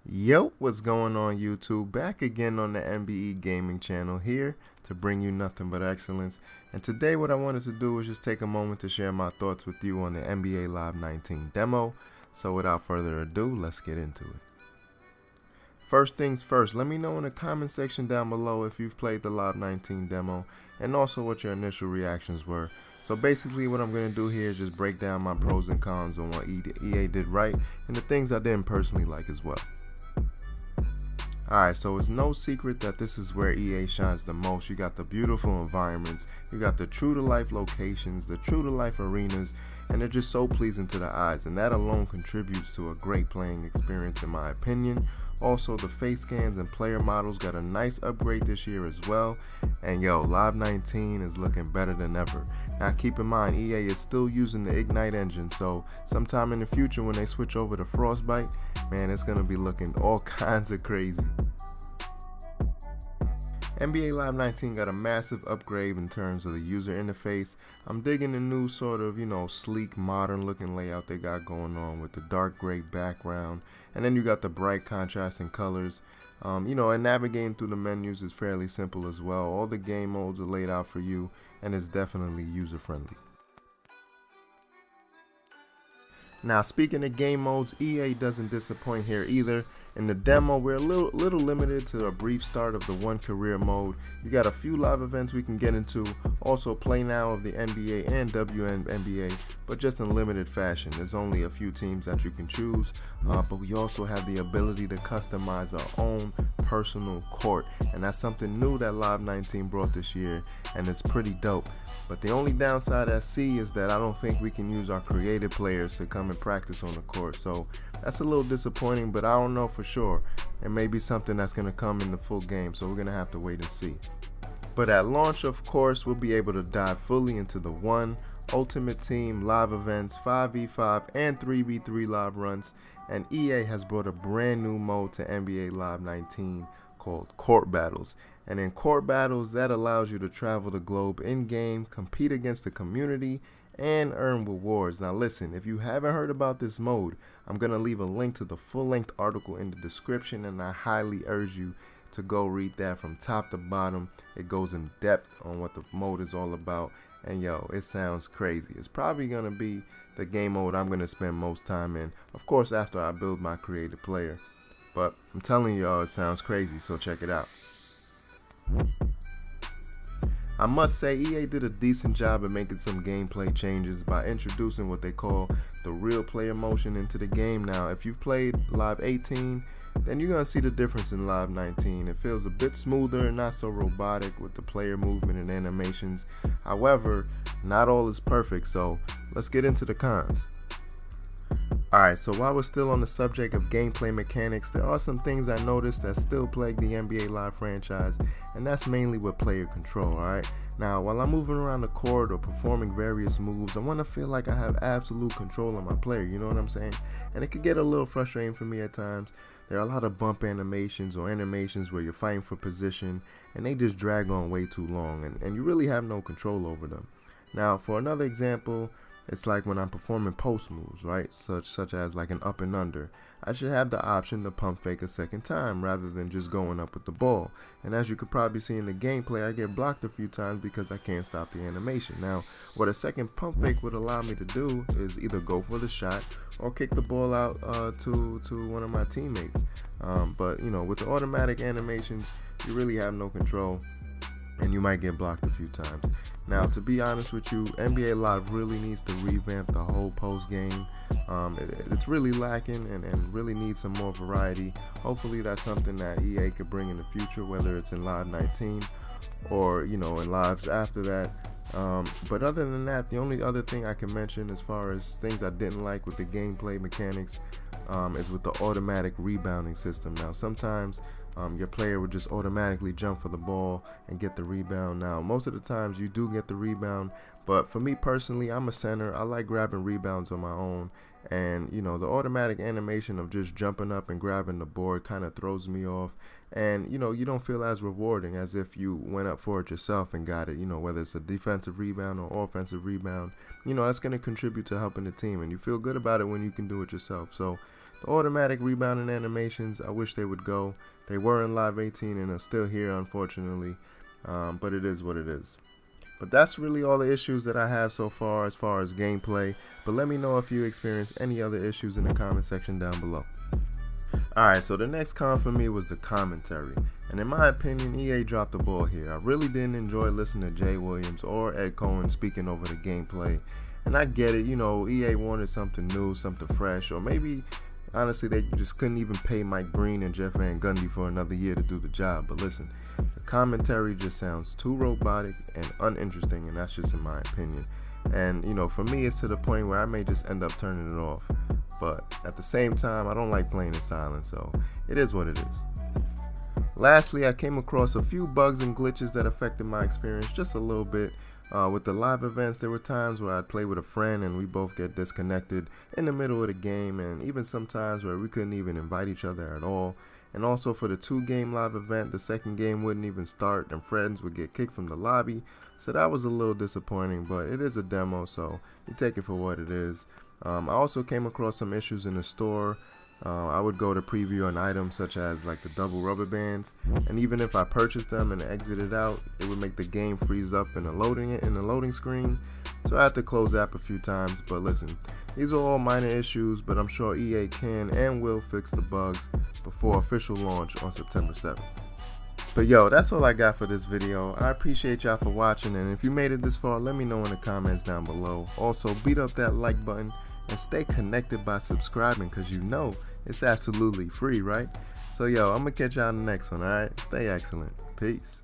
Yo, what's going on YouTube? Back again on the MBE Gaming channel here to bring you nothing but excellence. And today what I wanted to do is just take a moment to share my thoughts with you on the NBA Live 19 demo. So without further ado, let's get into it. First things first, let me know in the comment section down below if you've played the Live 19 demo and also what your initial reactions were. So basically what I'm going to do here is just break down my pros and cons on what EA did right and the things I didn't personally like as well. Alright, so it's no secret that this is where EA shines the most. You got the beautiful environments, you got the true to life locations, the true to life arenas, and they're just so pleasing to the eyes, and that alone contributes to a great playing experience in my opinion. Also, the face scans and player models got a nice upgrade this year as well, and yo, Live 19 is looking better than ever. Now keep in mind, EA is still using the Ignite engine, so sometime in the future when they switch over to Frostbite, man, it's gonna be looking all kinds of crazy. NBA Live 19 got a massive upgrade in terms of the user interface. I'm digging the new sort of, sleek, modern looking layout they got going on with the dark gray background. And then you got the bright contrasting colors. And navigating through the menus is fairly simple as well. All the game modes are laid out for you and it's definitely user friendly. Now speaking of game modes, EA doesn't disappoint here either. In the demo, we're a little limited to a brief start of the one career mode. You got a few live events we can get into, also play now of the NBA and WNBA, but just in limited fashion. There's only a few teams that you can choose, but we also have the ability to customize our own personal court, and that's something new that Live 19 brought this year, and it's pretty dope. But the only downside I see is that I don't think we can use our creative players to come and practice on the court, so that's a little disappointing, but I don't know for sure. It may be something that's going to come in the full game, so we're going to have to wait and see. But at launch, of course, we'll be able to dive fully into the one Ultimate Team live events, 5v5 and 3v3 live runs, and EA has brought a brand new mode to NBA Live 19 called Court Battles. And in Court Battles, that allows you to travel the globe in-game, compete against the community, and earn rewards. Now listen, if you haven't heard about this mode, I'm going to leave a link to the full-length article in the description, and I highly urge you to go read that from top to bottom. It goes in depth on what the mode is all about, and yo, it sounds crazy. It's probably going to be the game mode I'm going to spend most time in, of course after I build my creative player. But I'm telling y'all, it sounds crazy, so check it out. I must say EA did a decent job of making some gameplay changes by introducing what they call the real player motion into the game. Now if you've played Live 18, then you're going to see the difference in Live 19. It feels a bit smoother and not so robotic with the player movement and animations. However, not all is perfect, so let's get into the cons. Alright, so while we're still on the subject of gameplay mechanics, there are some things I noticed that still plague the NBA Live franchise, and that's mainly with player control. Alright, now while I'm moving around the court or performing various moves, I want to feel like I have absolute control of my player, you know what I'm saying? And it could get a little frustrating for me at times. There are a lot of bump animations or animations where you're fighting for position and they just drag on way too long, and you really have no control over them. Now for another example, it's like when I'm performing post moves, right? Such as like an up and under. I should have the option to pump fake a second time rather than just going up with the ball. And as you could probably see in the gameplay, I get blocked a few times because I can't stop the animation. Now, what a second pump fake would allow me to do is either go for the shot or kick the ball out to one of my teammates. But with the automatic animations, you really have no control, and you might get blocked a few times. Now, to be honest with you, NBA Live really needs to revamp the whole post game. It's really lacking and really needs some more variety. Hopefully that's something that EA could bring in the future, whether it's in Live 19 or in lives after that. But other than that, the only other thing I can mention as far as things I didn't like with the gameplay mechanics is with the automatic rebounding system. Now sometimes your player would just automatically jump for the ball and get the rebound. Now most of the times you do get the rebound, but for me personally, I'm a center. I like grabbing rebounds on my own, and the automatic animation of just jumping up and grabbing the board kind of throws me off, and you don't feel as rewarding as if you went up for it yourself and got it. Whether it's a defensive rebound or offensive rebound, that's going to contribute to helping the team, and you feel good about it when you can do it yourself. So the automatic rebounding animations, I wish they would go. They were in Live 18 and are still here, unfortunately, but it is what it is. But that's really all the issues that I have so far as gameplay. But let me know if you experience any other issues in the comment section down below. Alright, so the next con for me was the commentary. And in my opinion, EA dropped the ball here. I really didn't enjoy listening to Jay Williams or Ed Cohen speaking over the gameplay. And I get it, EA wanted something new, something fresh, or maybe honestly they just couldn't even pay Mike Breen and Jeff Van Gundy for another year to do the job. But listen, the commentary just sounds too robotic and uninteresting, and that's just in my opinion. And for me, it's to the point where I may just end up turning it off. But at the same time, I don't like playing in silence, so it is what it is. Lastly, I came across a few bugs and glitches that affected my experience just a little bit. With the live events, there were times where I'd play with a friend and we both get disconnected in the middle of the game, and even sometimes where we couldn't even invite each other at all. And also for the 2-game live event, the second game wouldn't even start and friends would get kicked from the lobby. So that was a little disappointing, but it is a demo, so you take it for what it is. I also came across some issues in the store. I would go to preview an item such as like the double rubber bands, and even if I purchased them and exited out, it would make the game freeze up in the loading screen. So I had to close the app a few times. But listen, these are all minor issues, but I'm sure EA can and will fix the bugs before official launch on September 7th. But yo, that's all I got for this video. I appreciate y'all for watching, and if you made it this far, let me know in the comments down below. Also, beat up that like button and stay connected by subscribing, because it's absolutely free, right? So yo, I'm gonna catch y'all in the next one. Alright, stay excellent. Peace.